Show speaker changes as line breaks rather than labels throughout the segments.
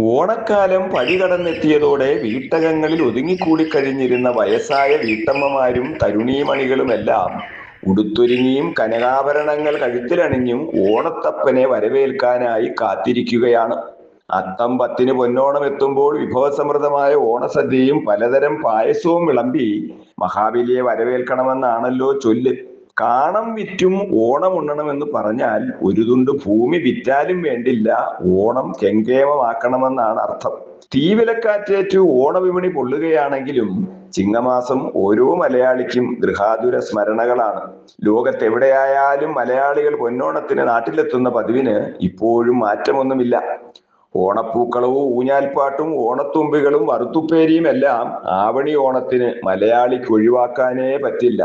ഓണക്കാലം പടി കടന്നെത്തിയതോടെ വീട്ടകങ്ങളിൽ ഒതുങ്ങിക്കൂടിക്കഴിഞ്ഞിരുന്ന വയസ്സായ വീട്ടമ്മമാരും തരുണീമണികളുമെല്ലാം ഉടുത്തൊരുങ്ങിയും കനകാഭരണങ്ങൾ കഴുത്തിലണിഞ്ഞും ഓണത്തപ്പനെ വരവേൽക്കാനായി കാത്തിരിക്കുകയാണ്. അത്തം 10-ന് പൊന്നോണം എത്തുമ്പോൾ വിഭവസമൃദ്ധമായ ഓണസദ്യയും പലതരം പായസവും വിളമ്പി മഹാബലിയെ വരവേൽക്കണമെന്നാണല്ലോ ചൊല്ല്. കാണം വിറ്റും ഓണം ഉണ്ണണമെന്ന് പറഞ്ഞാൽ ഒരു തുണ്ട് ഭൂമി വിറ്റാലും വേണ്ടില്ല, ഓണം കെങ്കേമമാക്കണമെന്നാണ് അർത്ഥം. തീവിലക്കാറ്റേറ്റ് ഓണവിപണി പൊള്ളുകയാണെങ്കിലും ചിങ്ങമാസം ഓരോ മലയാളിക്കും ഗൃഹാതുര സ്മരണകളാണ്. ലോകത്തെവിടെയായാലും മലയാളികൾ പൊന്നോണത്തിന് നാട്ടിലെത്തുന്ന പതിവിന് ഇപ്പോഴും മാറ്റമൊന്നുമില്ല. ഓണപ്പൂക്കളവും ഊഞ്ഞാൽപ്പാട്ടും ഓണത്തുമ്പികളും വറുത്തുപ്പേരിയും എല്ലാം ആവണി ഓണത്തിന് മലയാളിക്ക് ഒഴിവാക്കാനേ പറ്റില്ല.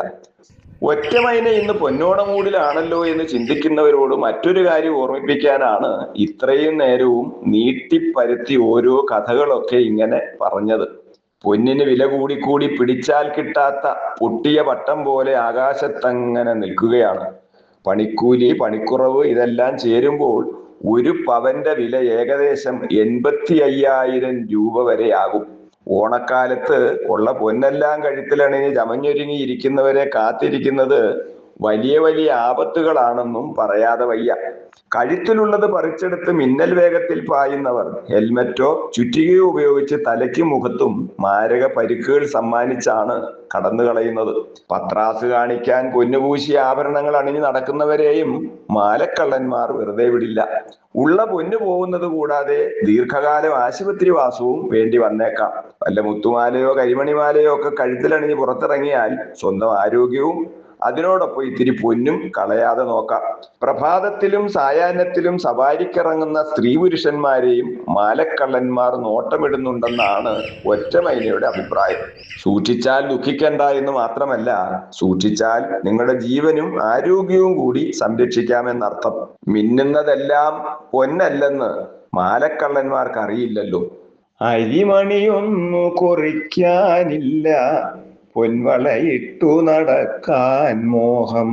ഒറ്റമൈന ഇന്ന് പൊന്നോണമൂടിലാണല്ലോ എന്ന് ചിന്തിക്കുന്നവരോട് മറ്റൊരു കാര്യം ഓർമ്മിപ്പിക്കാനാണ് ഇത്രയും നേരവും നീട്ടിപ്പരത്തി ഓരോ കഥകളൊക്കെ ഇങ്ങനെ പറഞ്ഞത്. പൊന്നിന് വില കൂടിക്കൂടി പിടിച്ചാൽ കിട്ടാത്ത പൊട്ടിയ പട്ടം പോലെ ആകാശത്തങ്ങനെ നിൽക്കുകയാണ്. പണിക്കൂലി, പണിക്കുറവ് ഇതെല്ലാം ചേരുമ്പോൾ ഒരു പവന്റെ വില ഏകദേശം 85,000 രൂപ വരെയാകും. ഓണക്കാലത്ത് ഉള്ള പൊന്നെല്ലാം കഴുത്തിലണിഞ്ഞ് ചമഞ്ഞൊരുങ്ങി ഇരിക്കുന്നവരെ കാത്തിരിക്കുന്നത് വലിയ വലിയ ആപത്തുകളാണെന്നും പറയാതെ വയ്യ. കഴുത്തിലുള്ളത് പറിച്ചെടുത്ത് മിന്നൽ വേഗത്തിൽ പായുന്നവർ ഹെൽമറ്റോ ചുറ്റികയോ ഉപയോഗിച്ച് തലയ്ക്കും മുഖത്തും മാരക പരിക്കുകൾ സമ്മാനിച്ചാണ് കടന്നു കളയുന്നത്. പത്രാസ് കാണിക്കാൻ പൊന്നുപൂശിയ ആഭരണങ്ങൾ അണിഞ്ഞു നടക്കുന്നവരെയും മാലക്കള്ളന്മാർ വെറുതെ വിടില്ല. ഉള്ള പൊന്നു പോകുന്നത് കൂടാതെ ദീർഘകാലം ആശുപത്രിവാസവും വേണ്ടി വന്നേക്കാം. വല്ല മുത്തുമാലയോ കരിമണിമാലയോ ഒക്കെ കഴുത്തിലണിഞ്ഞ് പുറത്തിറങ്ങിയാൽ സ്വന്തം ആരോഗ്യവും അതിനോടൊപ്പം ഇത്തിരി പൊന്നും കളയാതെ നോക്കാം. പ്രഭാതത്തിലും സായാഹ്നത്തിലും സവാരിക്കിറങ്ങുന്ന സ്ത്രീ പുരുഷന്മാരെയും മാലക്കള്ളന്മാർ നോട്ടമിടുന്നുണ്ടെന്നാണ് ഒറ്റമൈനയുടെ അഭിപ്രായം. സൂക്ഷിച്ചാൽ ദുഃഖിക്കണ്ട എന്ന് മാത്രമല്ല, സൂക്ഷിച്ചാൽ നിങ്ങളുടെ ജീവനും ആരോഗ്യവും കൂടി സംരക്ഷിക്കാമെന്നർത്ഥം. മിന്നുന്നതെല്ലാം പൊന്നല്ലെന്ന് മാലക്കള്ളന്മാർക്ക് അറിയില്ലല്ലോ. അരിമണിയൊന്നു കുറിക്കാനില്ല, പൊൻവളയിട്ടു നടക്കാൻ മോഹം.